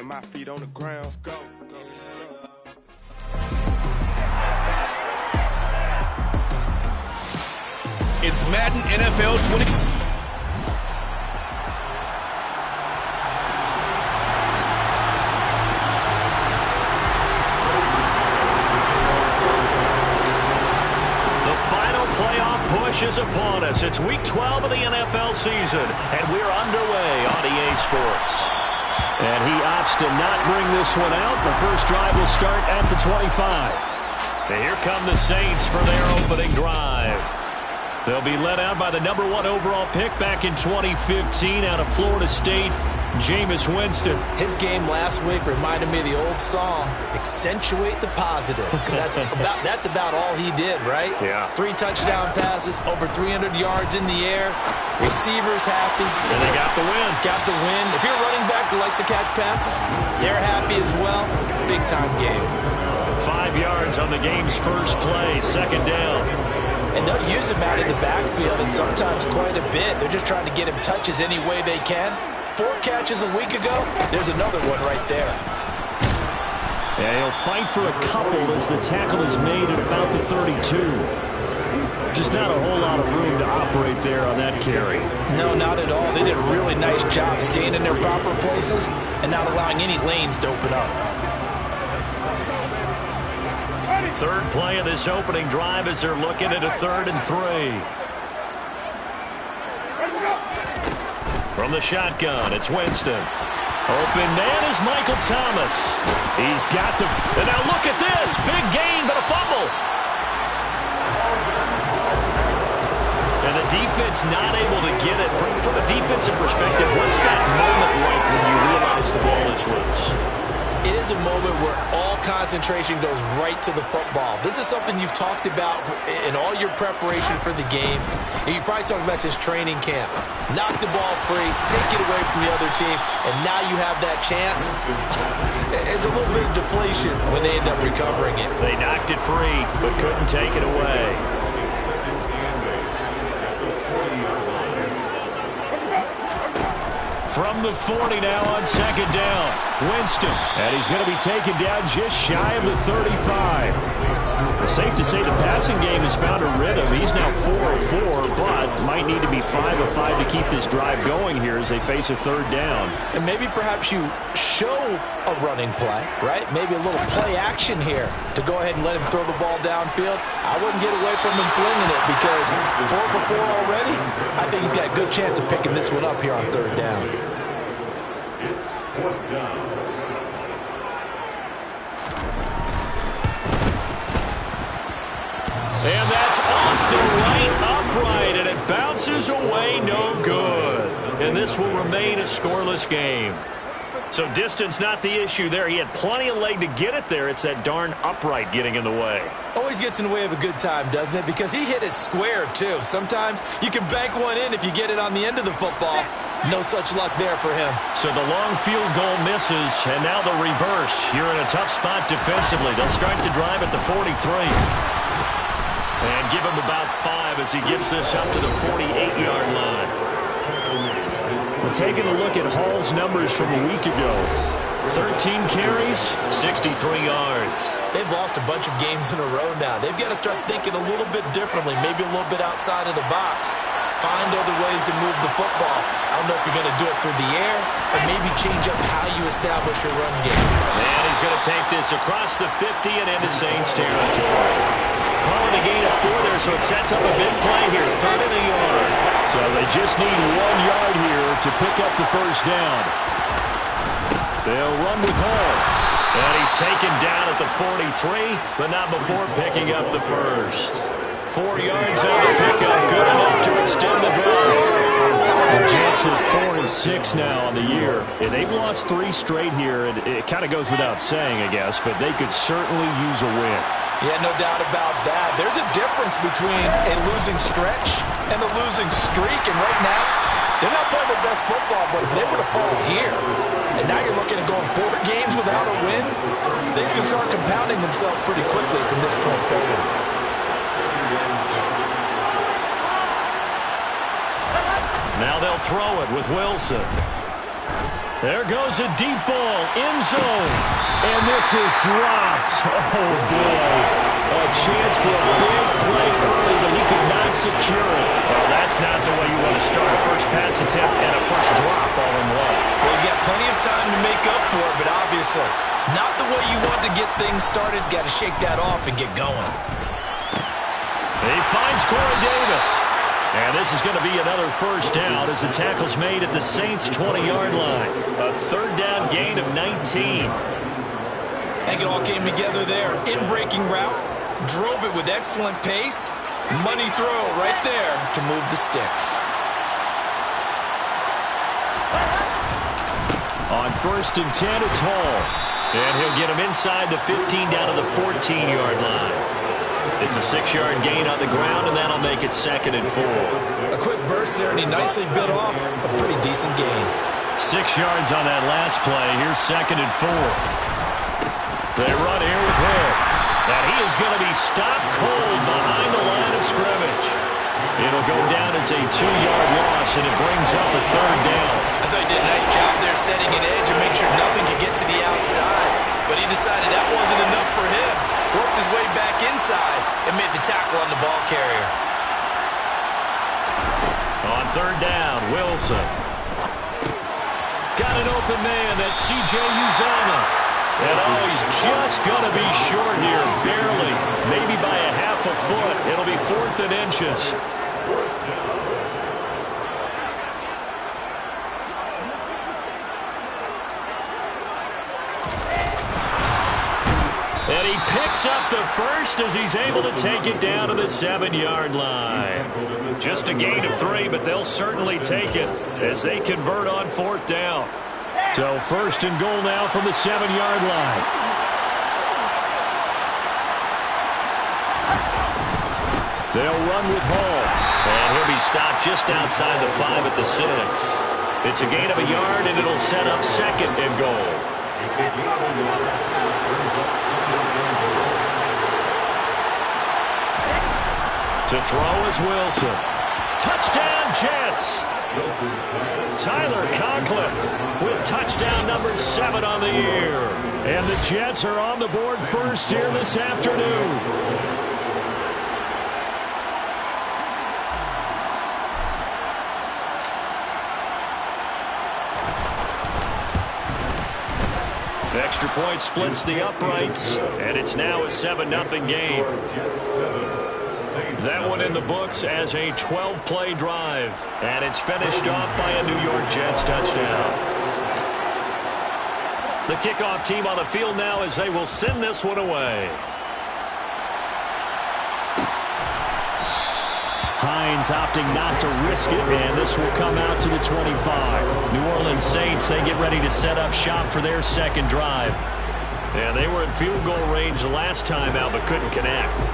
my feet on the ground. Let's go. It's Madden NFL 20. The final playoff push is upon us. It's week 12 of the NFL season, and we're underway on EA Sports. And he opts to not bring this one out. The first drive will start at the 25. And here come the Saints for their opening drive. They'll be led out by the #1 overall pick back in 2015 out of Florida State, Jameis Winston. His game last week reminded me of the old song, accentuate the positive. Because that's about all he did, right? Yeah. 3 touchdown passes, over 300 yards in the air. Receivers happy. And they got the win. Got the win. If you're a running back that likes to catch passes, they're happy as well. Big-time game. 5 yards on the game's first play, second down. And they'll use him out in the backfield, and sometimes quite a bit. They're just trying to get him touches any way they can. 4 catches a week ago, there's another one right there. Yeah, he'll fight for a couple as the tackle is made at about the 32. Just not a whole lot of room to operate there on that carry. No, not at all. They did a really nice job staying in their proper places and not allowing any lanes to open up. Third play of this opening drive as they're looking at a 3rd and 3. From the shotgun, it's Winston. Open man is Michael Thomas. He's got the... And now look at this. Big gain, but a fumble. And the defense not able to get it. From a defensive perspective, what's that moment like when you realize the ball is loose? It is a moment where all concentration goes right to the football. This is something you've talked about in all your preparation for the game. And you probably talked about since training camp. Knock the ball free, take it away from the other team, and now you have that chance. It's a little bit of deflation when they end up recovering it. They knocked it free, but couldn't take it away. From the 40 now on second down, Winston. And he's going to be taken down just shy of the 35. It's safe to say the passing game has found a rhythm. He's now 4 of 4, but might need to be 5 of 5 to keep this drive going here as they face a 3rd down. And maybe perhaps you show a running play, right? Maybe a little play action here to go ahead and let him throw the ball downfield. I wouldn't get away from him flinging it because 4 for 4 already. I think he's got a good chance of picking this one up here on 3rd down. It's 4th down. And that's off the right upright, and it bounces away, no good. And this will remain a scoreless game. So distance not the issue there. He had plenty of leg to get it there. It's that darn upright getting in the way. Always gets in the way of a good time, doesn't it? Because he hit it square, too. Sometimes you can bank one in if you get it on the end of the football. No such luck there for him. So the long field goal misses, and now the reverse. You're in a tough spot defensively. They'll start the drive at the 43. And give him about 5 as he gets this up to the 48-yard line. We're taking a look at Hall's numbers from a week ago. 13 carries, 63 yards. They've lost a bunch of games in a row now. They've got to start thinking a little bit differently, maybe a little bit outside of the box. Find other ways to move the football. I don't know if you're going to do it through the air, or maybe change up how you establish your run game. And he's going to take this across the 50 and into Saints territory. Calling a gain of 4 there, so it sets up a big play here. 3rd and a yard. So they just need 1 yard here to pick up the first down. They'll run with Hall. And he's taken down at the 43, but not before picking up the first. 4 yards on the pickup, good enough to extend the drive. The Jets are 4 and 6 now on the year. And they've lost 3 straight here. And it kind of goes without saying, I guess, but they could certainly use a win. Yeah, no doubt about that. There's a difference between a losing stretch and a losing streak. And right now, they're not playing their best football, but if they were to fall here, and now you're looking at going 4 games without a win, things can start compounding themselves pretty quickly from this point forward. Now they'll throw it with Wilson. There goes a deep ball, end zone, and this is dropped. Oh, boy. A chance for a big play early, but he could not secure it. Well, that's not the way you want to start a first pass attempt and a first drop all in one. Well, you got plenty of time to make up for it, but obviously not the way you want to get things started. Got to shake that off and get going. He finds Corey Davis. And this is going to be another first down as the tackle's made at the Saints' 20-yard line. A third down gain of 19. I think it all came together there. In-breaking route, drove it with excellent pace. Money throw right there to move the sticks. On 1st and 10, it's Hall. And he'll get him inside the 15 down to the 14-yard line. It's a 6-yard gain on the ground, and that'll make it 2nd and 4. A quick burst there, and he nicely bit off a pretty decent gain. 6 yards on that last play. Here's 2nd and 4. They run here with Hill. And he is going to be stopped cold behind the line of scrimmage. It'll go down as a 2-yard loss, and it brings up a third down. I thought he did a nice job there setting an edge and make sure nothing could get to the outside. But he decided that wasn't enough for him. Worked his way back inside and made the tackle on the ball carrier. On 3rd down, Wilson. Got an open man, that's C.J. Uzomah. And oh, he's just going to be short here, barely. Maybe by a half a foot. It'll be 4th and inches. And he picks up the first as he's able to take it down to the 7-yard line. Just a gain of 3, but they'll certainly take it as they convert on 4th down. So 1st and goal now from the 7-yard line. They'll run with Hall. And he'll be stopped just outside the 5 at the 6. It's a gain of a yard, and it'll set up 2nd and goal. To throw is Wilson. Touchdown, Jets. Tyler Conklin with touchdown number 7 on the year. And the Jets are on the board first here this afternoon. Extra point splits the uprights, and it's now a 7-0 game. That one in the books as a 12-play drive, and it's finished off by a New York Jets touchdown. The kickoff team on the field now as they will send this one away. Hines opting not to risk it, and this will come out to the 25. New Orleans Saints, they get ready to set up shop for their second drive. And they were in field goal range the last time out, but couldn't connect.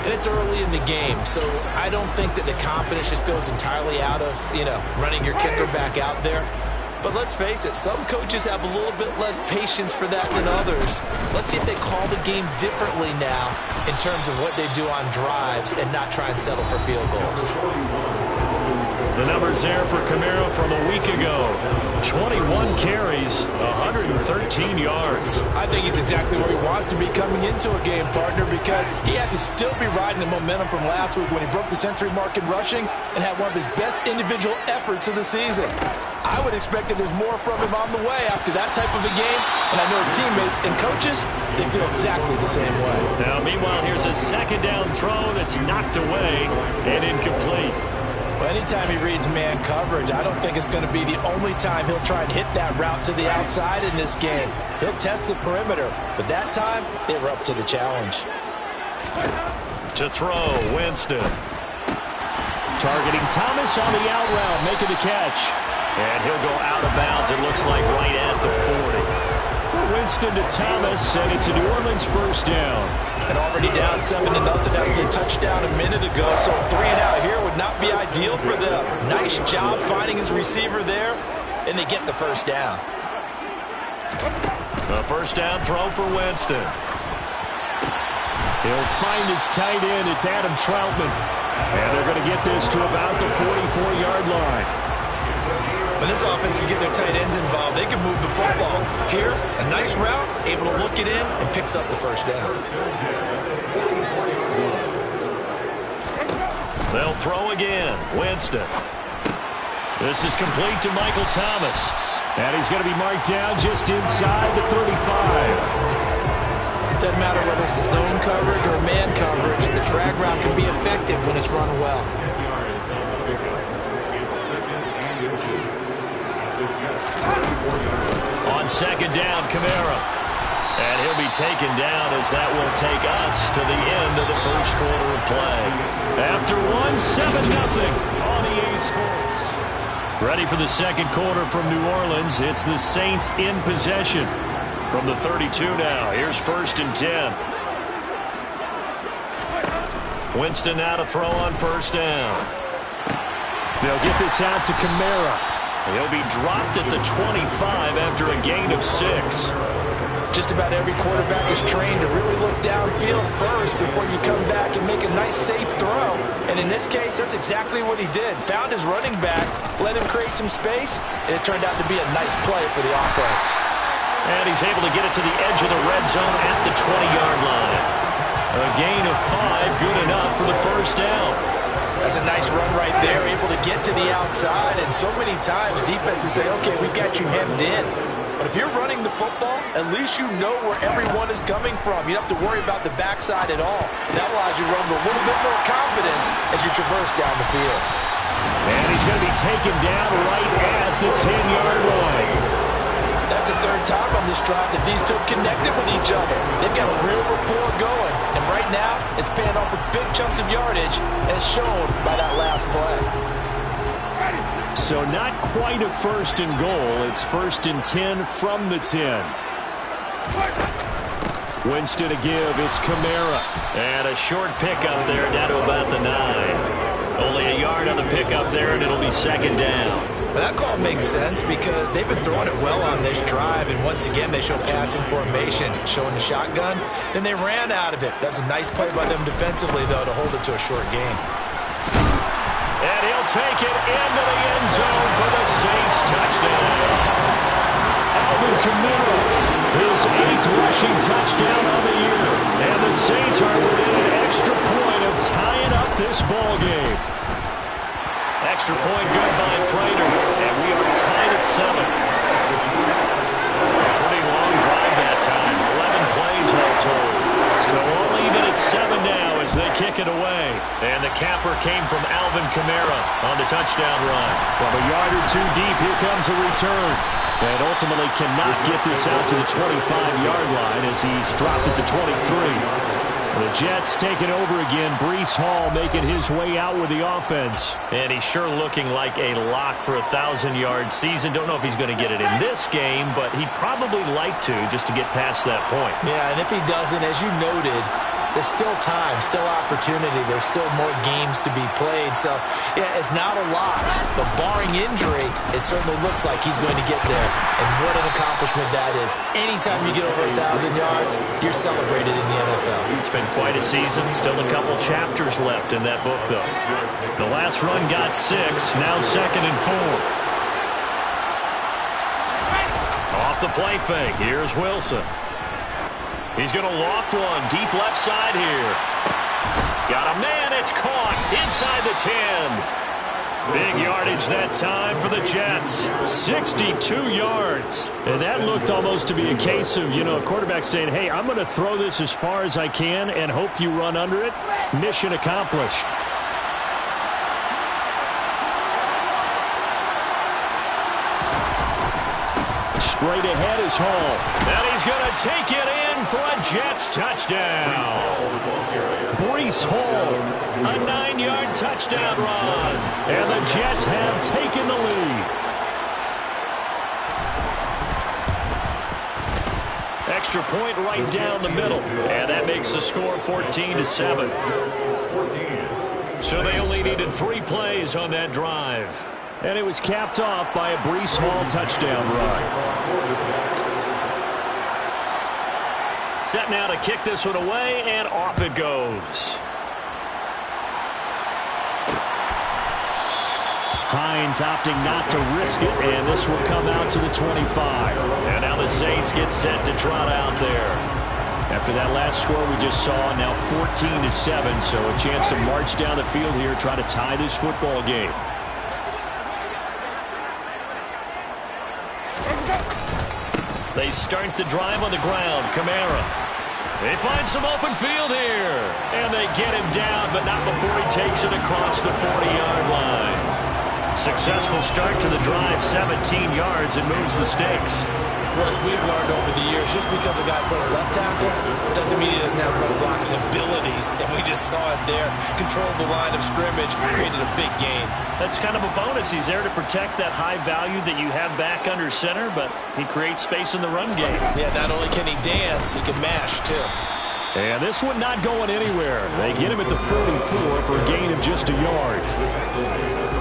And it's early in the game, so I don't think that the confidence just goes entirely out of, running your kicker back out there. But let's face it, some coaches have a little bit less patience for that than others. Let's see if they call the game differently now in terms of what they do on drives and not try and settle for field goals. The numbers there for Kamara from a week ago. 21 carries, 113 yards. I think he's exactly where he wants to be coming into a game, partner, because he has to still be riding the momentum from last week when he broke the century mark in rushing and had one of his best individual efforts of the season. I would expect that there's more from him on the way after that type of a game, and I know his teammates and coaches, they feel exactly the same way. Now, meanwhile, here's a 2nd down throw that's knocked away and incomplete. Well, anytime he reads man coverage, I don't think it's going to be the only time he'll try and hit that route to the outside in this game. He'll test the perimeter, but that time, they were up to the challenge. To throw, Winston. Targeting Thomas on the out route, making the catch. And he'll go out of bounds, it looks like right at the 40. Winston to Thomas, and it's a New Orleans first down. And already down 7-0 after the touchdown a minute ago, so 3 and out here would not be ideal for them. Nice job finding his receiver there, and they get the first down. A first down throw for Winston. He'll find his tight end, it's Adam Troutman. And they're going to get this to about the 44-yard line. When this offense can get their tight ends involved, they can move the football. Here, a nice route, able to look it in, and picks up the first down. They'll throw again. Winston. This is complete to Michael Thomas. And he's going to be marked down just inside the 35. Doesn't matter whether it's zone coverage or man coverage, the drag route can be effective when it's run well. On second down, Kamara. And he'll be taken down as that will take us to the end of the first quarter of play. After 7-0 on EA Sports. Ready for the second quarter from New Orleans. It's the Saints in possession from the 32 now. Here's 1st and 10. Winston now to throw on first down. They'll get this out to Kamara. He'll be dropped at the 25 after a gain of 6. Just about every quarterback is trained to really look downfield first before you come back and make a nice, safe throw. And in this case, that's exactly what he did. Found his running back, let him create some space, and it turned out to be a nice play for the offense. And he's able to get it to the edge of the red zone at the 20-yard line. A gain of 5, good enough for the first down. That's a nice run right there, able to get to the outside. And so many times defenses say, okay, we've got you hemmed in. But if you're running the football, at least you know where everyone is coming from. You don't have to worry about the backside at all. That allows you to run with a little bit more confidence as you traverse down the field. And he's going to be taken down right at the 10-yard line. That's the third time on this drive that these two have connected with each other. They've got a real rapport going. And right now, it's paying off with big chunks of yardage, as shown by that last play. So not quite a 1st and goal. It's 1st and 10 from the 10. Winston to give. It's Kamara. And a short pickup there down to about the 9. Only a yard on the pickup there, and it'll be second down. Well, that call makes sense because they've been throwing it well on this drive, and once again they show passing formation, showing the shotgun. Then they ran out of it. That's a nice play by them defensively, though, to hold it to a short gain. And he'll take it into the end zone for the Saints touchdown. Alvin Kamara, his 8th rushing touchdown of the year. And the Saints are within an extra point of tying up this ball game. Extra point good by Prater, and we are tied at 7. A pretty long drive that time, 11 plays all told. So all even at 7 now as they kick it away. And the capper came from Alvin Kamara on the touchdown run. From a yard or 2 deep, here comes a return. And ultimately cannot get this out to the 25-yard line as he's dropped at the 23. The Jets taking over again. Breece Hall making his way out with the offense. And he's sure looking like a lock for a 1,000-yard season. Don't know if he's going to get it in this game, but he'd probably like to just to get past that point. Yeah, and if he doesn't, as you noted, there's still time, still opportunity. There's still more games to be played. So, yeah, it's not a lot. But barring injury, it certainly looks like he's going to get there. And what an accomplishment that is. Anytime you get over 1,000 yards, you're celebrated in the NFL. It's been quite a season. Still a couple chapters left in that book, though. The last run got 6. Now 2nd and 4. Off the play fake. Here's Wilson. He's going to loft one deep left side here. Got a man. It's caught inside the 10. Big yardage that time for the Jets. 62 yards. And that looked almost to be a case of, a quarterback saying, hey, I'm going to throw this as far as I can and hope you run under it. Mission accomplished. Straight ahead is Hall. And he's going to take it in for a Jets touchdown. Breece Hall, a 9-yard touchdown run. And the Jets have taken the lead. Extra point right down the middle. And that makes the score 14-7. So they only needed 3 plays on that drive. And it was capped off by a Breece Hall touchdown run. Set now to kick this one away, and off it goes. Hines opting not to risk it, and this will come out to the 25. And now the Saints get set to trot out there. After that last score we just saw, now 14-7, so a chance to march down the field here, try to tie this football game. They start the drive on the ground. Kamara. They find some open field here. And they get him down, but not before he takes it across the 40-yard line. Successful start to the drive, 17 yards, and moves the stakes. Well, as we've learned over the years, just because a guy plays left tackle doesn't mean he doesn't have run blocking abilities. And we just saw it there. Controlled the line of scrimmage, created a big gain. That's kind of a bonus. He's there to protect that high value that you have back under center, but he creates space in the run game. Yeah, not only can he dance, he can mash, too. And this one not going anywhere. They get him at the 44 for a gain of just a yard.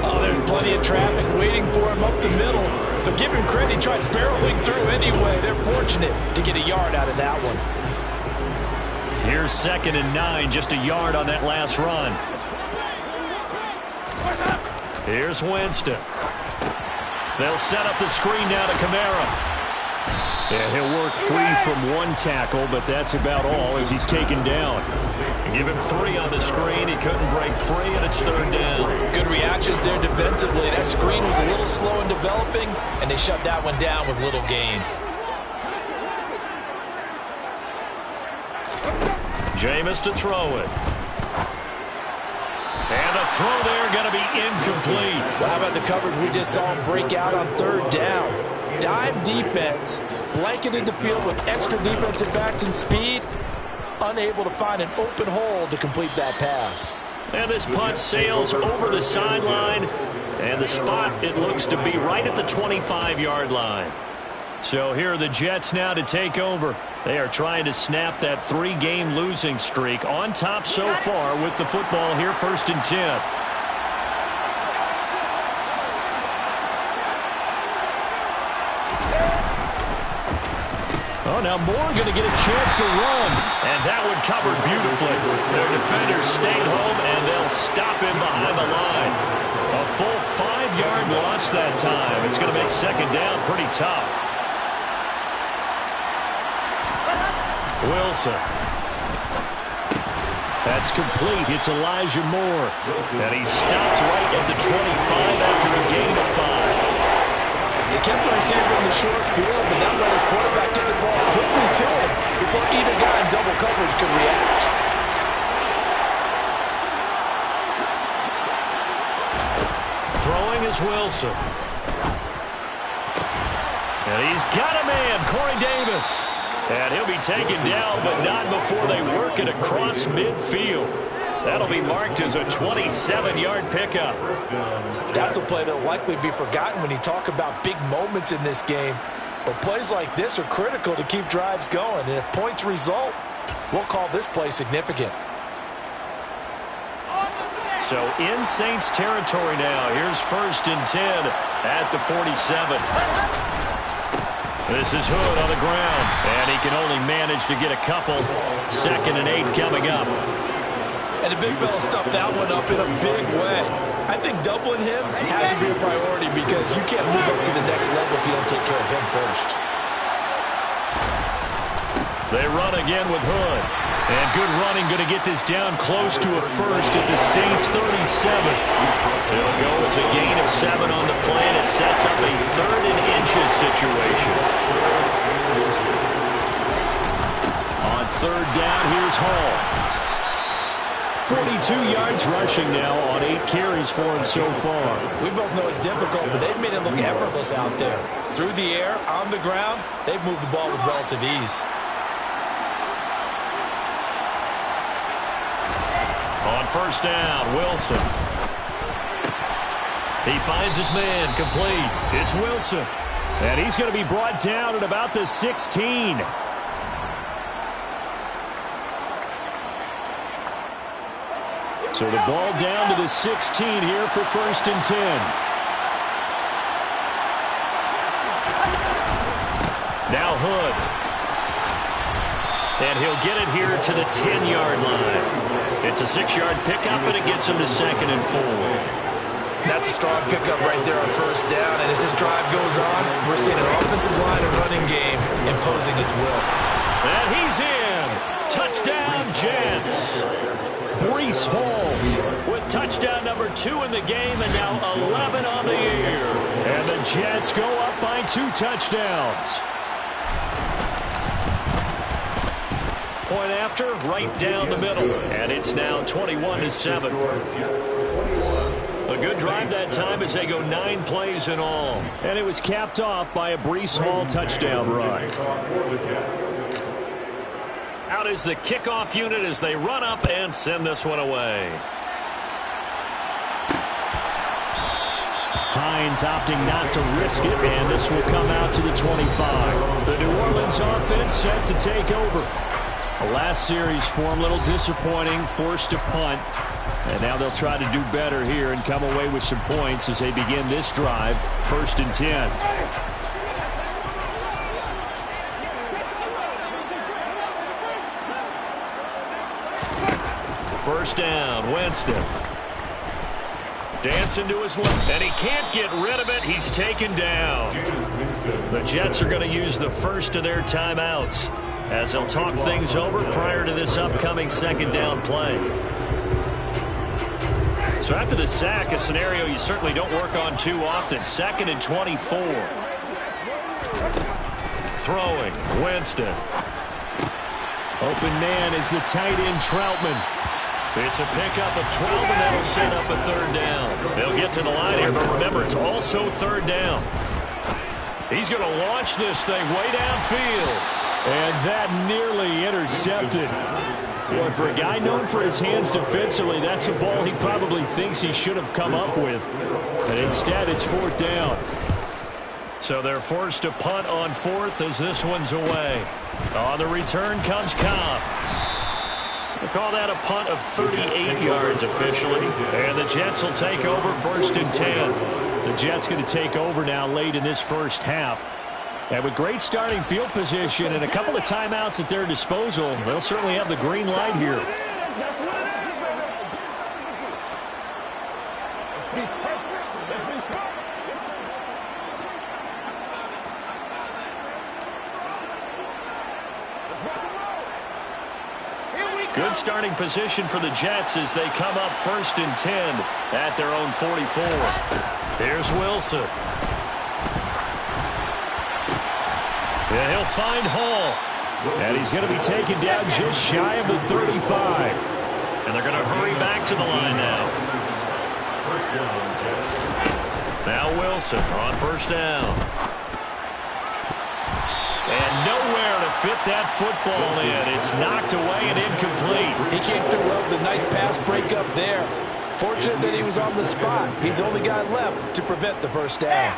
Oh, there's plenty of traffic waiting for him up the middle. But give him credit, he tried barreling through anyway. They're fortunate to get a yard out of that one. Here's 2nd and 9, just a yard on that last run. Here's Winston. They'll set up the screen now to Kamara. Yeah, he'll work free from one tackle, but that's about all as he's taken down. Give him 3 on the screen. He couldn't break free, and it's 3rd down. Good reactions there defensively. That screen was a little slow in developing, and they shut that one down with little gain. Jameis to throw it. And the throw there going to be incomplete. Well, how about the coverage we just saw him break out on 3rd down? Dime defense, blanketed the field with extra defensive backs and speed, unable to find an open hole to complete that pass. And this punt sails over the sideline, and the spot, it looks to be right at the 25-yard line. So here are the Jets now to take over. They are trying to snap that 3-game losing streak on top so far with the football here, 1st and 10. Oh, now Moore going to get a chance to run. And that one covered beautifully. Their defenders stayed home, and they'll stop him behind the line. A full 5-yard loss that time. It's going to make 2nd down pretty tough. Wilson. That's complete. It's Elijah Moore. And he stopped right at the 25 after a gain of 5. They kept the receiver in the short field, but that let his quarterback get the ball quickly to him before either guy in double coverage could react. Throwing is Wilson. And he's got a man, Corey Davis. And he'll be taken down, but not before they work it across midfield. That'll be marked as a 27-yard pickup. That's a play that will likely be forgotten when you talk about big moments in this game. But plays like this are critical to keep drives going. And if points result, we'll call this play significant. So in Saints territory now. Here's 1st and 10 at the 47. This is Hood on the ground. And he can only manage to get a couple. 2nd and 8 coming up. And the big fella stuffed that one up in a big way. I think doubling him has to be a priority because you can't move up to the next level if you don't take care of him first. They run again with Hood. And good running, going to get this down close to a first at the Saints 37. It'll go as a gain of 7 on the play, and it sets up a 3rd and inches situation. On 3rd down, here's Hall. 42 yards rushing now on 8 carries for him so far. We both know it's difficult, but they've made it look effortless out there. Through the air, on the ground, they've moved the ball with relative ease. On 1st down, Wilson. He finds his man, complete. It's Wilson. And he's going to be brought down at about the 16. So the ball down to the 16 here for 1st and 10. Now Hood. And he'll get it here to the 10-yard line. It's a 6-yard pickup, and it gets him to 2nd and 4. That's a strong pickup right there on first down. And as this drive goes on, we're seeing an offensive line and running game imposing its will. And he's in. Touchdown, Jets. Breece Hall with touchdown number 2 in the game, and now 11 on the year. And the Jets go up by 2 touchdowns. Point after, right down the middle. And it's now 21-7. A good drive that time as they go 9 plays in all. And it was capped off by a Breece Hall touchdown run. Out is the kickoff unit as they run up and send this one away. Hines opting not to risk it, and this will come out to the 25. The New Orleans offense set to take over. The last series for them a little disappointing, forced to punt. And now they'll try to do better here and come away with some points as they begin this drive, 1st and 10. First down, Winston. Dancing to his left, and he can't get rid of it. He's taken down. The Jets are going to use the first of their timeouts as they'll talk things over prior to this upcoming 2nd down play. So after the sack, a scenario you certainly don't work on too often. 2nd and 24. Throwing, Winston. Open man is the tight end, Troutman. It's a pickup of 12, and that'll set up a 3rd down. They'll get to the line here, but remember, it's also 3rd down. He's going to launch this thing way downfield. And that nearly intercepted. Boy, for a guy known for his hands defensively, that's a ball he probably thinks he should have come up with. But instead, it's 4th down. So they're forced to punt on 4th as this one's away. On the return comes Cobb. They call that a punt of 38 yards officially. And the Jets will take over 1st and 10. The Jets going to take over now late in this first half. And with great starting field position and a couple of timeouts at their disposal, they'll certainly have the green light here. Good starting position for the Jets as they come up 1st and 10 at their own 44. Here's Wilson. Yeah, he'll find Hall. And he's going to be taken down just shy of the 35. And they're going to hurry back to the line now. Now Wilson on 1st down. And nowhere to fit that football in. It's knocked away and incomplete. He came through well with a nice pass breakup there. Fortunate that he was on the spot. He's only got left to prevent the 1st down.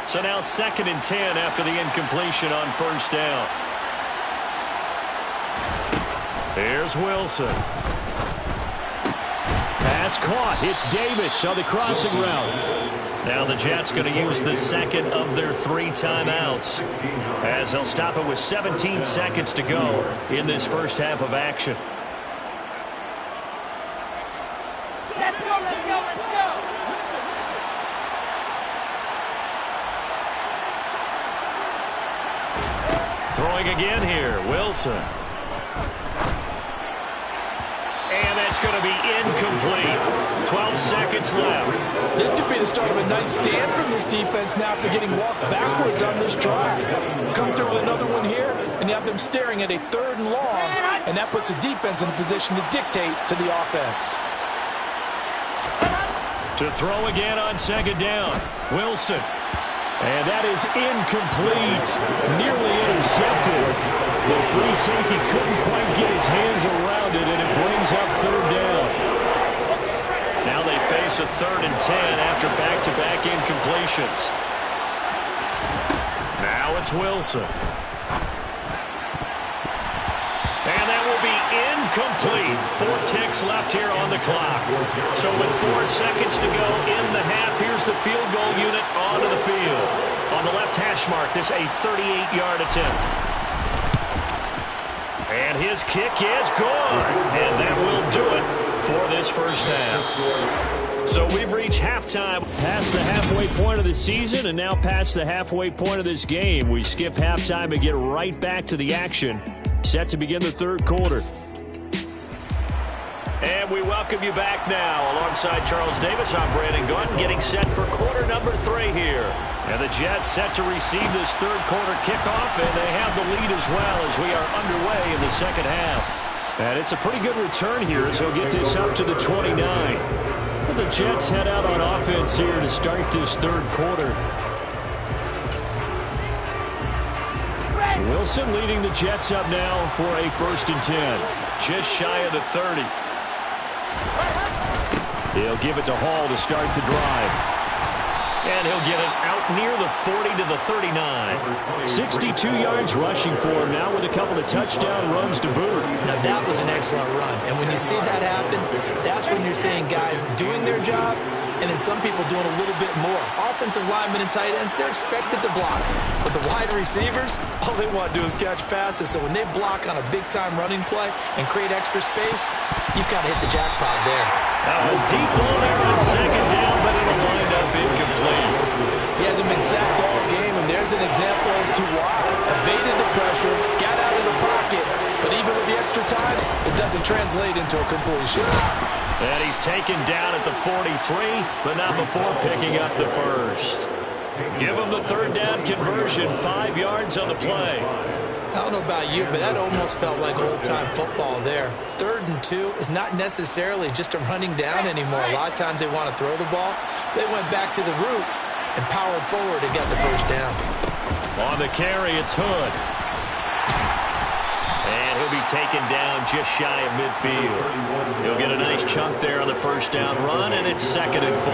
So now 2nd and 10 after the incompletion on 1st down. Here's Wilson. Pass caught. It's Davis on the crossing route. Now the Jets going to use the 2nd of their 3 timeouts as they'll stop it with 17 seconds to go in this first half of action. Let's go, let's go, let's go. Throwing again here, Wilson. And that's going to be incomplete. 12 seconds left. This could be the start of a nice stand from this defense now after getting walked backwards on this drive. Come through with another one here, and you have them staring at a 3rd and long, and that puts the defense in a position to dictate to the offense. To throw again on 2nd down, Wilson. And that is incomplete. Nearly intercepted. The free safety couldn't quite get his hands around it, and it brings up 3rd down. Now they face a 3rd and 10 after back-to-back incompletions. Now it's Wilson. And that will be incomplete. 4 ticks left here on the clock. So with 4 seconds to go in the half, here's the field goal unit onto the field. On the left hash mark, this a 38-yard attempt. And his kick is good. And that will do it for this first half. So we've reached halftime. Past the halfway point of the season and now past the halfway point of this game. We skip halftime and get right back to the action. Set to begin the third quarter. And we welcome you back now. Alongside Charles Davis, I'm Brandon Gunn, getting set for quarter number 3 here. And the Jets set to receive this third quarter kickoff, and they have the lead as well as we are underway in the second half. And it's a pretty good return here as he'll get this up to the 29. But the Jets head out on offense here to start this third quarter. Wilson leading the Jets up now for a 1st and 10. Just shy of the 30. He'll give it to Hall to start the drive. And he'll get it out near the 40 to the 39. 62 yards rushing for him now with a couple of touchdown runs to boot. Now that was an excellent run. And when you see that happen, that's when you're seeing guys doing their job and then some people doing a little bit more. Offensive linemen and tight ends, they're expected to block. But the wide receivers, all they want to do is catch passes. So when they block on a big-time running play and create extra space, you've kind of hit the jackpot there. A deep ball there on second down, but it'll wind up incomplete. He hasn't been sacked all game, and there's an example as to why. Evaded the pressure, got out of the pocket, but even with the extra time, it doesn't translate into a completion. And he's taken down at the 43, but not before picking up the first. Give him the third down conversion, 5 yards on the play. I don't know about you, but that almost felt like old-time football there. 3rd and 2 is not necessarily just a running down anymore. A lot of times they want to throw the ball. They went back to the roots and powered forward and got the first down. On the carry, it's Hood. And he'll be taken down just shy of midfield. He'll get a nice chunk there on the first down run, and it's 2nd and 4.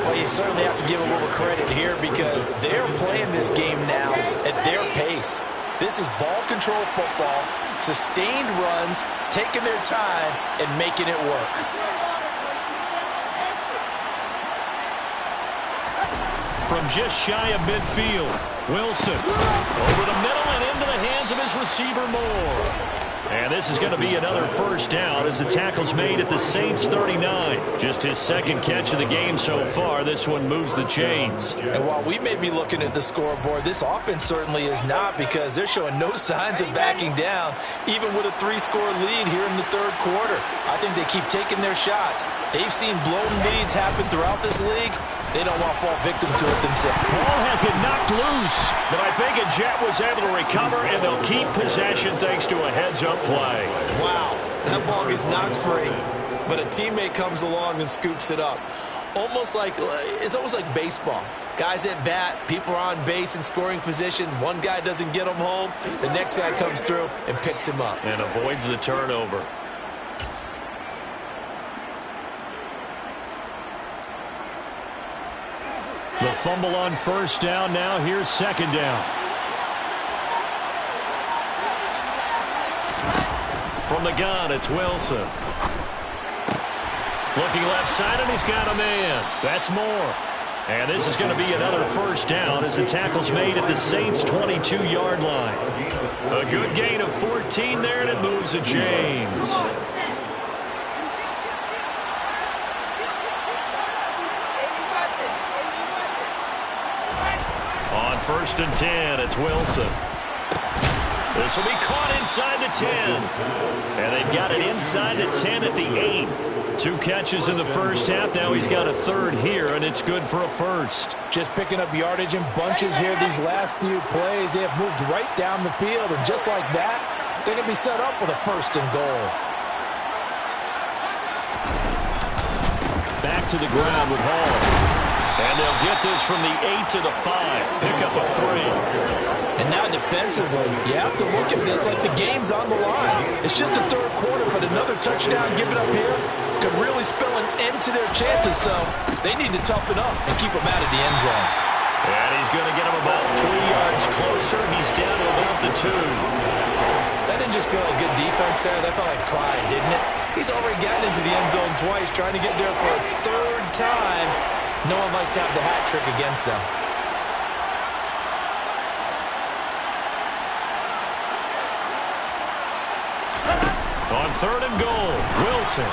Well, you certainly have to give a little credit here because they're playing this game now at their pace. This is ball control football, sustained runs, taking their time, and making it work. From just shy of midfield, Wilson over the middle and into the hands of his receiver Moore. And this is going to be another first down as the tackle's made at the Saints 39. Just his 2nd catch of the game so far. This one moves the chains. And while we may be looking at the scoreboard, this offense certainly is not because they're showing no signs of backing down, even with a 3-score lead here in the third quarter. I think they keep taking their shots. They've seen blown leads happen throughout this league. They don't want to fall victim to it themselves. Ball has it knocked loose, but I think a Jet was able to recover, and they'll keep possession thanks to a heads-up play. Wow, that ball gets knocked free, but a teammate comes along and scoops it up. It's almost like baseball. Guys at bat, people are on base in scoring position. One guy doesn't get him home. The next guy comes through and picks him up. And avoids the turnover. The fumble on first down. Now here's 2nd down. From the gun, it's Wilson. Looking left side, and he's got a man. That's Moore. And this is going to be another first down as the tackle's made at the Saints' 22-yard line. A good gain of 14 there, and it moves the chains. On 1st and 10, it's Wilson. This will be caught inside the 10. And they've got it inside the 10 at the 8. 2 catches in the first half. Now he's got a 3rd here, and it's good for a 1st. Just picking up yardage in bunches here these last few plays. They have moved right down the field, and just like that, they're going to be set up with a 1st and goal. Back to the ground with Hall. And they'll get this from the 8 to the 5. Pick up a 3. And now defensively, you have to look at this like the game's on the line. It's just the third quarter, but another touchdown given up here could really spell an end to their chances. So they need to toughen up and keep them out of the end zone. And he's going to get him about 3 yards closer. He's down to about the 2. That didn't just feel like good defense there. That felt like pride, didn't it? He's already gotten into the end zone twice, trying to get there for a 3rd time. No one likes to have the hat trick against them. On 3rd and goal, Wilson.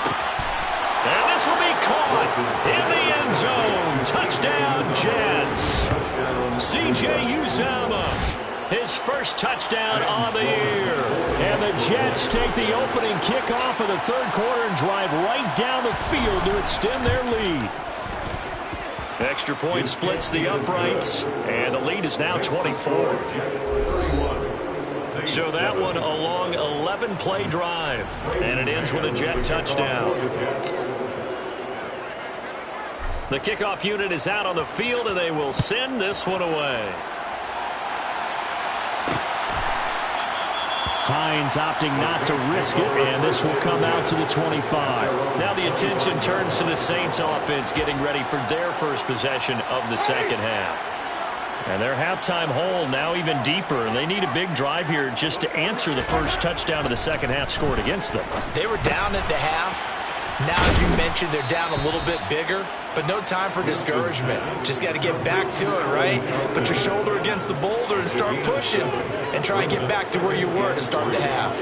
And this will be caught in the end zone. Touchdown, Jets. C.J. Uzomah, his first touchdown on the year. And the Jets take the opening kickoff of the third quarter and drive right down the field to extend their lead. Extra point splits the uprights, and the lead is now 24. So that one a long 11-play drive, and it ends with a Jet touchdown. The kickoff unit is out on the field, and they will send this one away. Hines opting not to risk it, and this will come out to the 25. Now the attention turns to the Saints offense getting ready for their first possession of the second half. And their halftime hole now even deeper, and they need a big drive here just to answer the first touchdown of the second half scored against them. They were down at the half. Now, as you mentioned, they're down a little bit bigger, but no time for discouragement. Just got to get back to it, right? Put your shoulder against the boulder and start pushing and try and get back to where you were to start the half.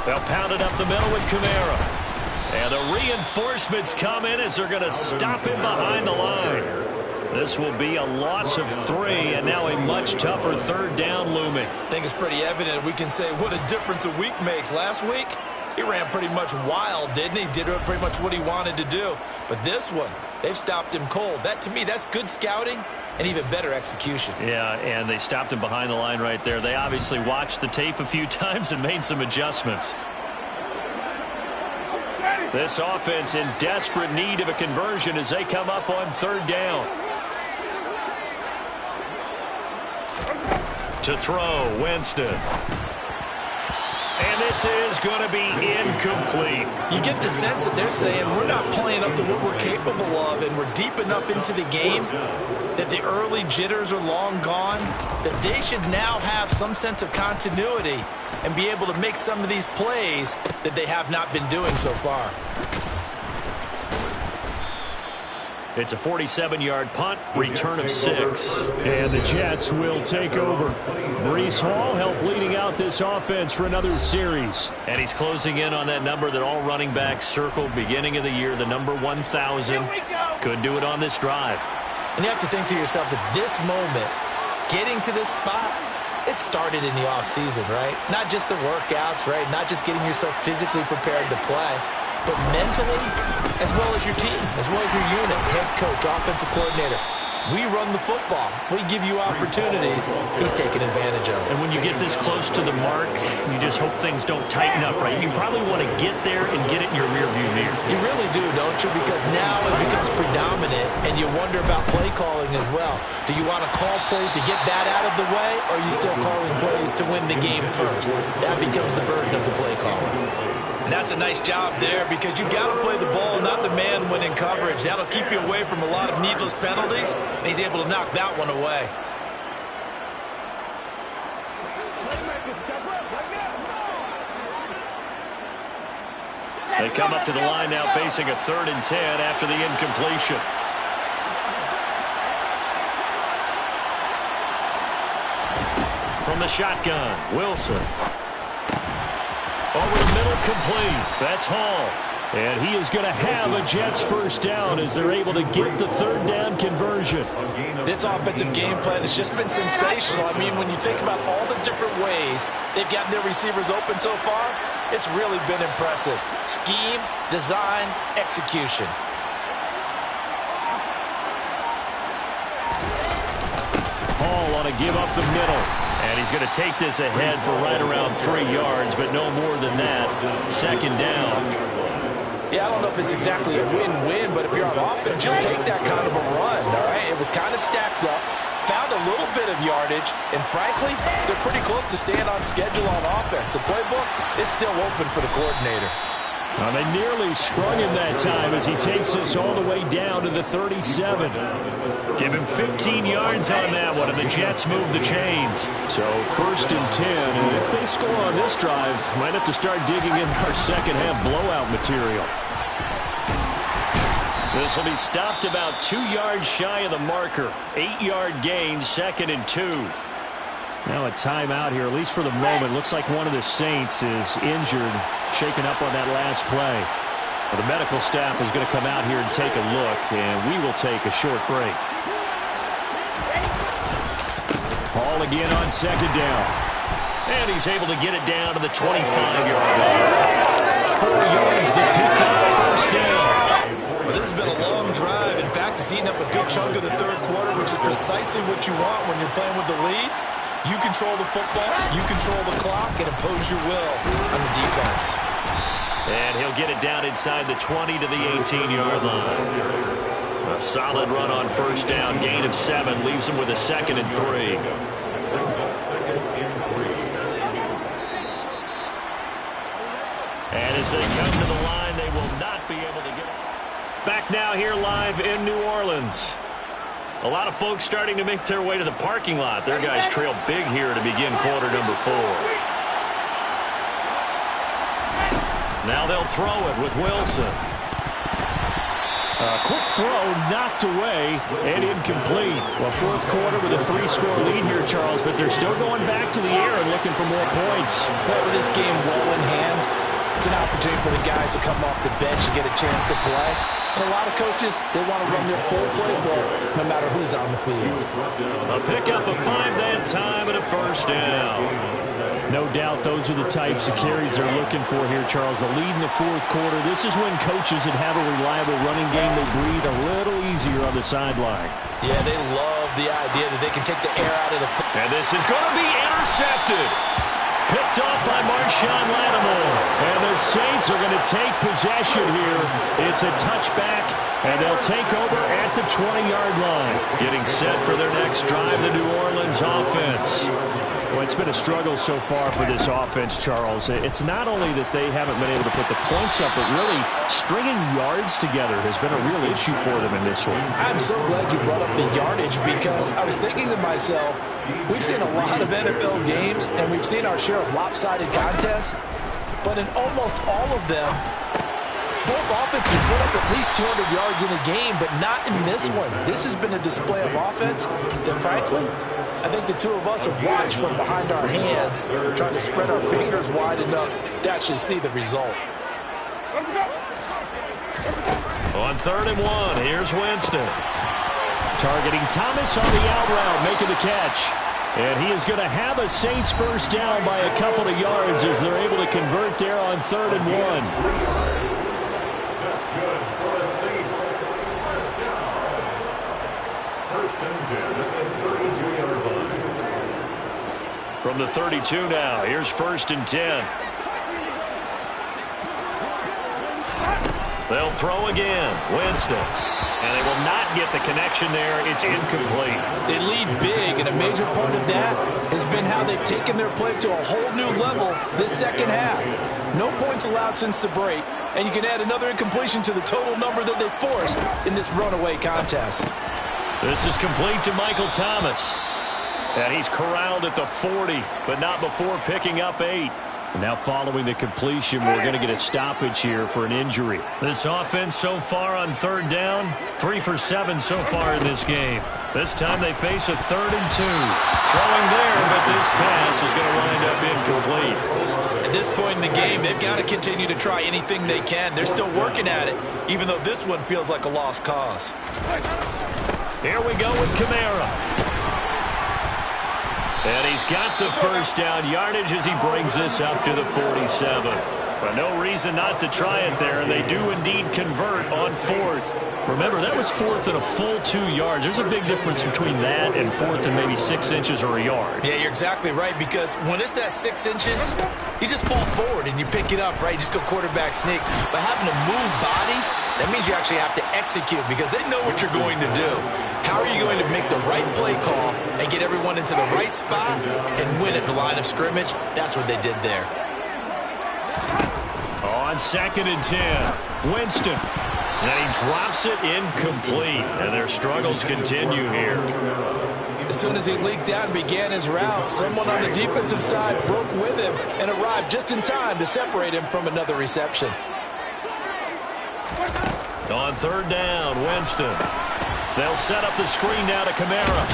They'll pound it up the middle with Kamara. And the reinforcements come in as they're going to stop him behind the line. This will be a loss of 3, and now a much tougher third down looming. I think it's pretty evident. We can say what a difference a week makes. Last week, he ran pretty much wild, didn't he? Did pretty much what he wanted to do. But this one, they've stopped him cold. That, to me, that's good scouting and even better execution. Yeah, and they stopped him behind the line right there. They obviously watched the tape a few times and made some adjustments. This offense in desperate need of a conversion as they come up on third down. To throw, Winston. And this is going to be incomplete. You get the sense that they're saying we're not playing up to what we're capable of, and we're deep enough into the game that the early jitters are long gone, that they should now have some sense of continuity and be able to make some of these plays that they have not been doing so far. It's a 47-yard punt, return of 6. And the Jets will take over. Breece Hall helped leading out this offense for another series. And he's closing in on that number that all running backs circled beginning of the year, the number 1,000. Could do it on this drive. And you have to think to yourself that this moment, getting to this spot, it started in the offseason, right? Not just the workouts, right? Not just getting yourself physically prepared to play, but mentally, as well as your team, as well as your unit, head coach, offensive coordinator. We run the football. We give you opportunities. He's taking advantage of it. And when you get this close to the mark, you just hope things don't tighten up, right? You probably want to get there and get it in your rearview mirror. You really do, don't you? Because now it becomes predominant, and you wonder about play calling as well. Do you want to call plays to get that out of the way, or are you still calling plays to win the game first? That becomes the burden of the play caller. And that's a nice job there because you got to play the ball, not the man when in coverage. That'll keep you away from a lot of needless penalties, and he's able to knock that one away. They come up to the line now facing a 3rd and 10 after the incompletion. From the shotgun, Wilson. Over the middle, complete. That's Hall. And he is going to have a Jets first down as they're able to get the 3rd down conversion. This offensive game plan has just been sensational. I mean, when you think about all the different ways they've gotten their receivers open so far, it's really been impressive. Scheme, design, execution. Hall want to give up the middle. And he's going to take this ahead for right around 3 yards, but no more than that. 2nd down. Yeah, I don't know if it's exactly a win-win, but if you're on offense, you'll take that kind of a run, all right? It was kind of stacked up, found a little bit of yardage, and frankly, they're pretty close to staying on schedule on offense. The playbook is still open for the coordinator. Well, they nearly sprung him that time as he takes this all the way down to the 37. Give him 15 yards on that one, and the Jets move the chains. So 1st and 10, and if they score on this drive, might have to start digging in our second half blowout material. This will be stopped about 2 yards shy of the marker. 8-yard gain, 2nd and 2. Now a timeout here, at least for the moment. Looks like one of the Saints is injured, shaken up on that last play. Well, the medical staff is going to come out here and take a look, and we will take a short break. Ball again on second down. And he's able to get it down to the 25-yard line. 4 yards, the pickup, first down. Well, this has been a long drive. In fact, it's eaten up a good chunk of the third quarter, which is precisely what you want when you're playing with the lead. You control the football, you control the clock, and impose your will on the defense. And he'll get it down inside the 20 to the 18-yard line. A solid run on first down, gain of 7, leaves him with a 2nd and 3. And as they come to the line, they will not be able to get it. Back now here live in New Orleans. A lot of folks starting to make their way to the parking lot. Their guys trail big here to begin quarter number 4. Now they'll throw it with Wilson. A quick throw knocked away and incomplete. Well, fourth quarter with a 3-score lead here, Charles, but they're still going back to the air and looking for more points. Well, with this game well in hand, it's an opportunity for the guys to come off the bench and get a chance to play. And a lot of coaches, they want to run their full playbook no matter who's on the field. A pickup of 5 that time and a first down. No doubt those are the types of carries they're looking for here, Charles. The lead in the fourth quarter. This is when coaches that have a reliable running game, they breathe a little easier on the sideline. Yeah, they love the idea that they can take the air out of the foot. And this is going to be intercepted. Picked off by Marshawn Lattimore. And the Saints are going to take possession here. It's a touchback, and they'll take over at the 20-yard line. Getting set for their next drive, the New Orleans offense. Well, it's been a struggle so far for this offense, Charles. It's not only that they haven't been able to put the points up, but really stringing yards together has been a real issue for them in this one. I'm so glad you brought up the yardage because I was thinking to myself, we've seen a lot of NFL games, and we've seen our share of lopsided contests, but in almost all of them, both offenses put up at least 200 yards in a game, but not in this one. This has been a display of offense that, frankly, I think the two of us have watched from behind our hands, trying to spread our fingers wide enough to actually see the result. On 3rd and 1, here's Winston. Targeting Thomas on the out route, making the catch. And he is going to have a Saints first down by a couple of yards as they're able to convert there on 3rd and 1. That's good for the Saints. First down. First and 10 at the 32-yard line. From the 32 now, here's 1st and 10. They'll throw again. Winston. And they will not get the connection there. It's incomplete. They lead big, and a major part of that has been how they've taken their play to a whole new level this second half. No points allowed since the break, and you can add another incompletion to the total number that they forced in this runaway contest. This is complete to Michael Thomas. And he's corralled at the 40, but not before picking up 8. And now following the completion, we're going to get a stoppage here for an injury. This offense so far on 3rd down, 3 for 7 so far in this game. This time they face a 3rd and 2. Throwing there, but this pass is going to wind up incomplete. At this point in the game, they've got to continue to try anything they can. They're still working at it, even though this one feels like a lost cause. Here we go with Kamara. And he's got the first down yardage as he brings this up to the 47. But no reason not to try it there, and they do indeed convert on 4th. Remember, that was 4th and a full 2 yards. There's a big difference between that and 4th and maybe 6 inches or a yard. Yeah, you're exactly right, because when it's that 6 inches, you just fall forward and you pick it up, right? You just go quarterback sneak. But having to move bodies, that means you actually have to execute because they know what you're going to do. How are you going to make the right play call and get everyone into the right spot and win at the line of scrimmage? That's what they did there. On 2nd and 10, Winston. And he drops it incomplete. And their struggles continue here. As soon as he leaked out and began his route, someone on the defensive side broke with him and arrived just in time to separate him from another reception. On 3rd down, Winston. They'll set up the screen now to Kamara.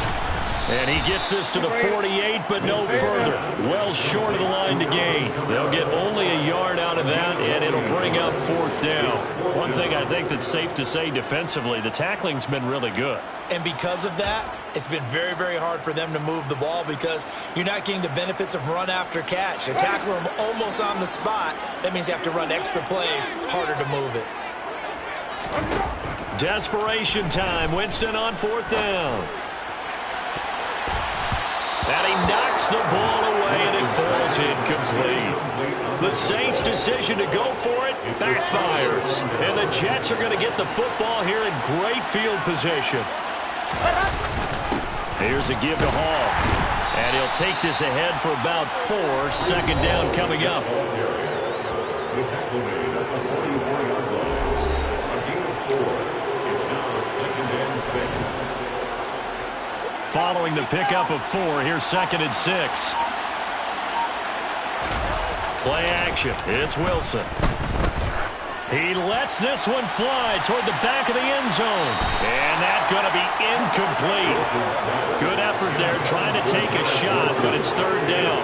And he gets this to the 48, but no further. Well short of the line to gain. They'll get only a yard out of that, and it'll bring up 4th down. One thing I think that's safe to say defensively, the tackling's been really good. And because of that, it's been very, very hard for them to move the ball because you're not getting the benefits of run after catch. They tackle them almost on the spot. That means you have to run extra plays, harder to move it. Desperation time. Winston on 4th down. And he knocks the ball away, and it falls incomplete. The Saints' decision to go for it backfires. And the Jets are going to get the football here in great field position. Here's a give to Hall. And he'll take this ahead for about 4. 2nd down coming up. The tackle made at the 44-yard line. A gain of 4. It's now 2nd and 6. Following the pickup of 4, here's 2nd and 6. Play action. It's Wilson. He lets this one fly toward the back of the end zone. And that's going to be incomplete. Good effort there trying to take a shot, but it's 3rd down.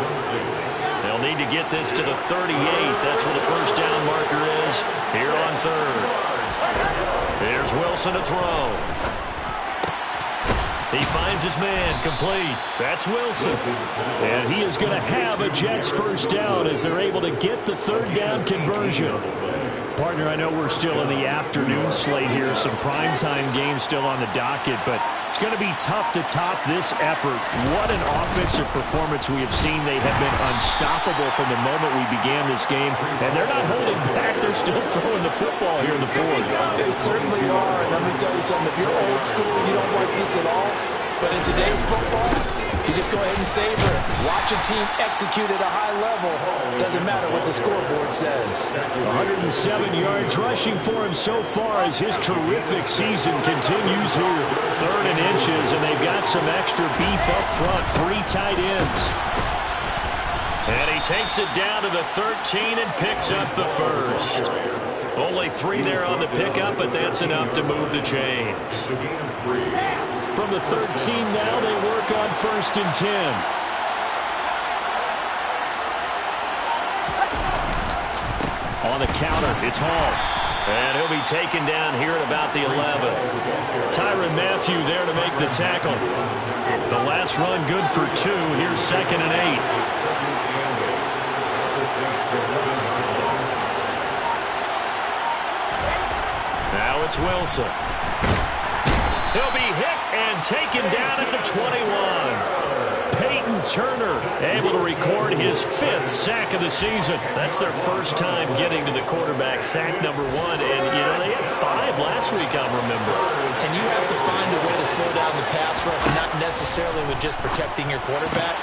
They'll need to get this to the 38. That's where the 1st down marker is here on 3rd. Here's Wilson to throw. He finds his man, complete. That's Wilson. And he is going to have a Jets 1st down as they're able to get the 3rd down conversion. Partner, I know we're still in the afternoon slate here. Some primetime games still on the docket, but it's going to be tough to top this effort. What an offensive performance we have seen. They have been unstoppable from the moment we began this game, and they're not holding back. They're still throwing the football here in the 4th. They certainly are, and let me tell you something. If you're old school, you don't like this at all. But in today's football, you just go ahead and savor it. Watch your team execute at a high level. Doesn't matter what the scoreboard says. 107 yards rushing for him so far as his terrific season continues here. 3rd and inches, and they've got some extra beef up front. 3 tight ends. And he takes it down to the 13 and picks up the 1st. Only 3 there on the pickup, but that's enough to move the chains. From the 13 now, they work on 1st and 10. On the counter, it's Hall. And he'll be taken down here at about the 11. Tyrann Mathieu there to make the tackle. The last run good for 2. Here's 2nd and 8. Now it's Wilson. He'll be hit and taken down at the 21. Peyton Turner able to record his 5th sack of the season. That's their 1st time getting to the quarterback, sack number 1. And, you know, they had 5 last week, I remember. And you have to find a way to slow down the pass rush, not necessarily with just protecting your quarterback.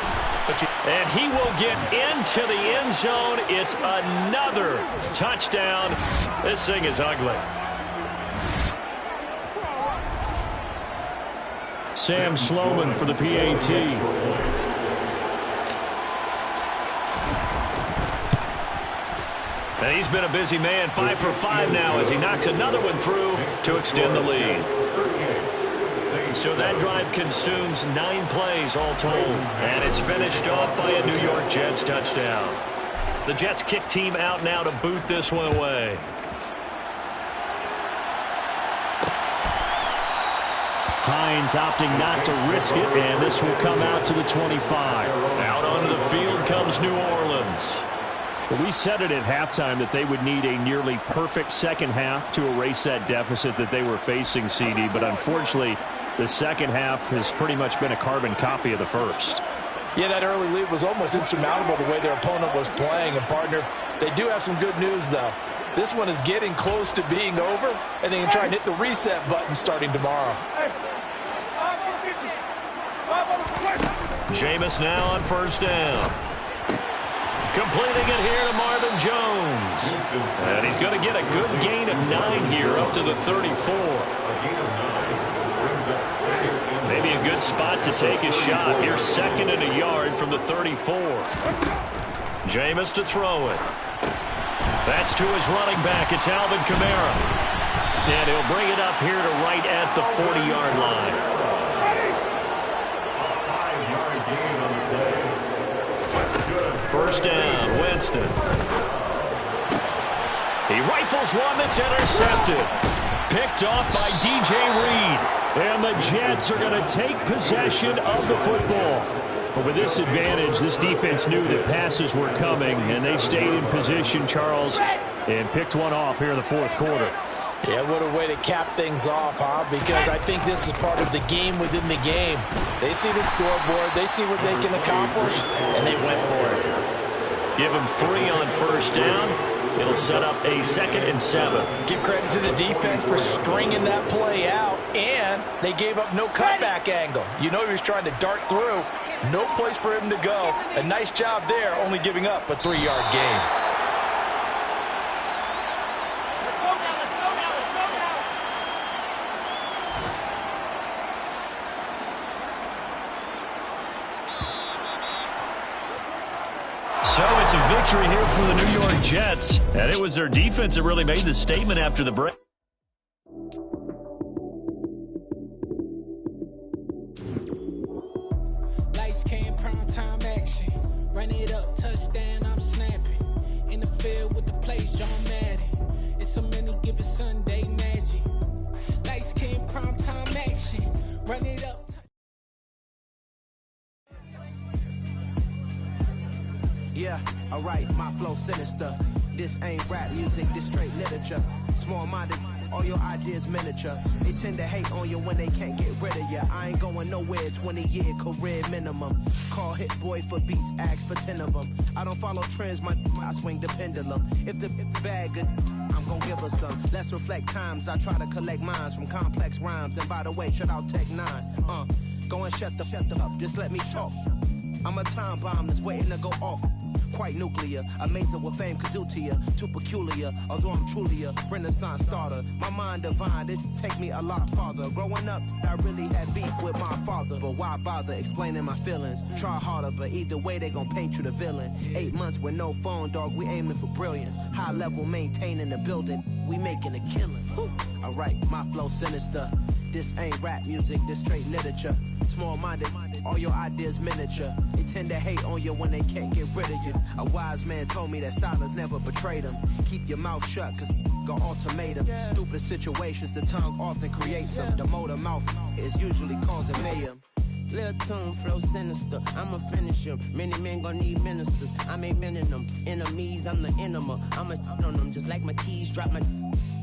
And he will get into the end zone. It's another touchdown. This thing is ugly. Sam Sloman for the PAT. And he's been a busy man, 5 for 5 now as he knocks another one through to extend the lead. So that drive consumes 9 plays all told. And it's finished off by a New York Jets touchdown. The Jets kick team out now to boot this one away. Hines opting not to risk it, and this will come out to the 25. Out onto the field comes New Orleans. Well, we said it at halftime that they would need a nearly perfect second half to erase that deficit that they were facing, CD, but unfortunately, the second half has pretty much been a carbon copy of the first. Yeah, that early lead was almost insurmountable the way their opponent was playing. And, partner, they do have some good news, though. This one is getting close to being over, and they can try and hit the reset button starting tomorrow. Jameis now on 1st down. Completing it here to Marvin Jones. And he's going to get a good gain of 9 here up to the 34. Maybe a good spot to take a shot. Here's 2nd and a yard from the 34. Jameis to throw it. That's to his running back. It's Alvin Kamara. And he'll bring it up here to right at the 40-yard line. first down. Winston. He rifles one that's intercepted. Picked off by DJ Reed. And the Jets are going to take possession of the football. But with this advantage, this defense knew that passes were coming, and they stayed in position, Charles, and picked one off here in the fourth quarter. Yeah, what a way to cap things off, huh? Because I think this is part of the game within the game. They see the scoreboard, they see what they can accomplish, and they went for it. Give them 3 on first down. It'll set up a 2nd and 7. Give credit to the defense for stringing that play out, and they gave up no cutback angle. You know he was trying to dart through. No place for him to go. A nice job there, only giving up a 3-yard gain. So it's a victory here for the New York Jets. And it was their defense that really made the statement after the break. Lights came, prime time action. Run it up, touchdown, I'm snapping. In the field with the plays, John Madden. It's a many given Sunday magic. Lights came, prime time action. Run it up. Yeah, alright, my flow sinister. This ain't rap music, this straight literature. Small-minded, all your ideas miniature. They tend to hate on you when they can't get rid of you. I ain't going nowhere, 20-year career minimum. Call hit boy for beats, ask for 10 of them. I don't follow trends, I swing the pendulum. If the bag good, I'm gonna give her some. Let's reflect times, I try to collect minds from complex rhymes. And by the way, shout out Tech 9. Go and shut the up, just let me talk. I'm a time bomb that's waiting to go off. Quite nuclear, amazing what fame could do to you. Too peculiar, although I'm truly a renaissance starter. My mind divine, it take me a lot farther. Growing up, I really had beef with my father. But why bother explaining my feelings? Try harder, but either way they gon' paint you the villain. 8 months with no phone, dog, we aiming for brilliance. High level maintaining the building, we making a killing. Alright, my flow sinister. This ain't rap music, this straight literature. Small-minded, all your ideas miniature. They tend to hate on you when they can't get rid of you. A wise man told me that silence never betrayed him. Keep your mouth shut, cause got ultimatums. Stupid situations, the tongue often creates them. The motor mouth is usually causing mayhem. Lil' tune, flow sinister, I'ma finish him. Many men gon' need ministers, I'm a men in them. Enemies, I'm the enema, I'ma on them. Just like my keys, drop my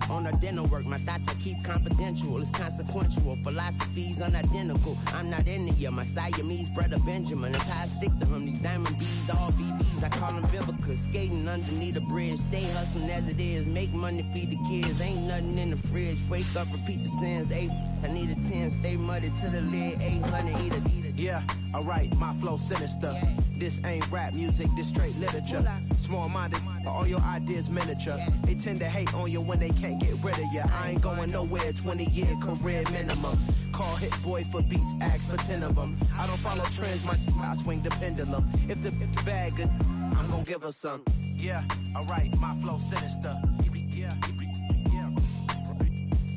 on the dinner work. My thoughts I keep confidential, it's consequential. Philosophies unidentical, I'm not in it yet. My Siamese brother Benjamin, that's how I stick to him. These diamond bees, all BBs, I call them biblical. Skating underneath the bridge, stay hustling as it is. Make money, feed the kids, ain't nothing in the fridge. Wake up, repeat the sins, I need a 10, stay muddy to the lid, 800, eat a. Yeah, alright, my flow sinister. This ain't rap music, this straight literature. Small-minded, all your ideas miniature. They tend to hate on you when they can't get rid of you. I ain't going nowhere, 20-year career minimum. Call hit boy for beats, ask for 10 of them. I don't follow trends, I swing the pendulum. If the bag good, I'm gonna give her some. Yeah, alright, my flow sinister.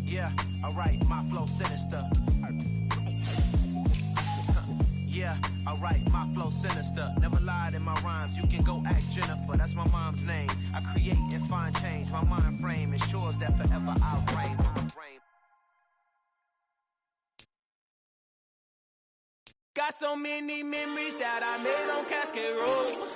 Yeah, alright, my flow sinister. Yeah, alright, my flow sinister. Never lied in my rhymes, you can go ask Jennifer, that's my mom's name. I create and find change, my mind frame ensures that forever I'll reign. Got so many memories that I made on Cascade Road.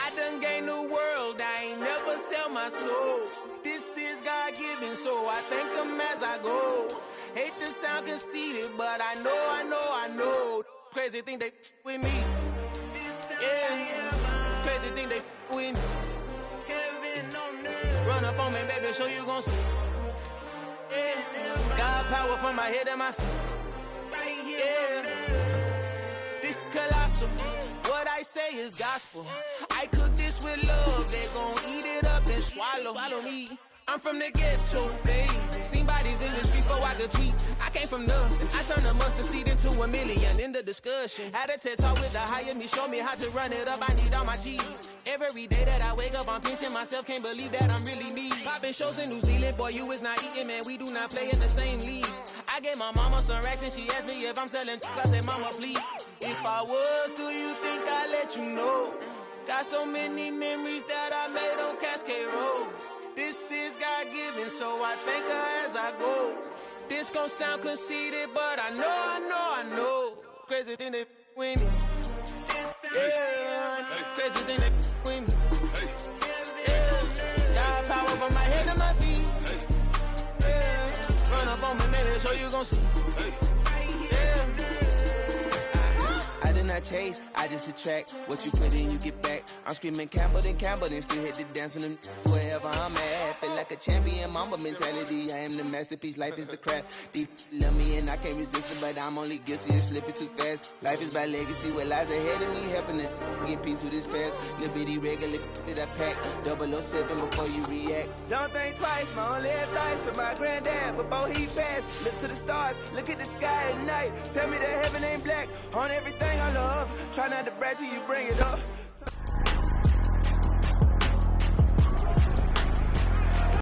I done gained the world, I ain't never sell my soul. This is God-given, so I thank him as I go. Hate to sound conceited, but I know. Crazy thing they with me. Yeah, crazy thing they with me. Run up on me, baby, show you gon' see. Yeah, God power from my head and my feet. Yeah, this colossal. What I say is gospel. I cook this with love, they gon' eat it up and swallow me. I'm from the ghetto, babe. Seen bodies in the street before I could tweet. I came from nothing. I turned a mustard seed into $1 million in the discussion. Had a TED talk with the higher me, show me how to run it up. I need all my cheese. Every day that I wake up, I'm pinching myself. Can't believe that I'm really me. Popping shows in New Zealand, boy, you is not eating, man. We do not play in the same league. I gave my mama some racks and she asked me if I'm selling. I said, mama, please. If I was, do you think I'd let you know? Got so many memories that I made on Cascade Road. This is God-given, so I thank her as I go. This gon' sound conceited, but I know. Crazy than they with me. Yeah, crazy than they with me. Yeah, got power from my head to my feet. Yeah, run up on me, maybe, so you gon' see. I did not chase, I just attract. What you put in, you get back. I'm screaming Campbell, then still hit the dance and wherever I'm at. Feel like a champion, mamba mentality. I am the masterpiece, life is the crap. Deep love me and I can't resist it, but I'm only guilty of slipping too fast. Life is by legacy, what lies ahead of me, helping to get peace with this past. Little bitty regular that I pack, 007 before you react. Don't think twice, my only advice for my granddad before he passed. Look to the stars, look at the sky at night. Tell me that heaven ain't black on everything I love. Try not to brag till you bring it up.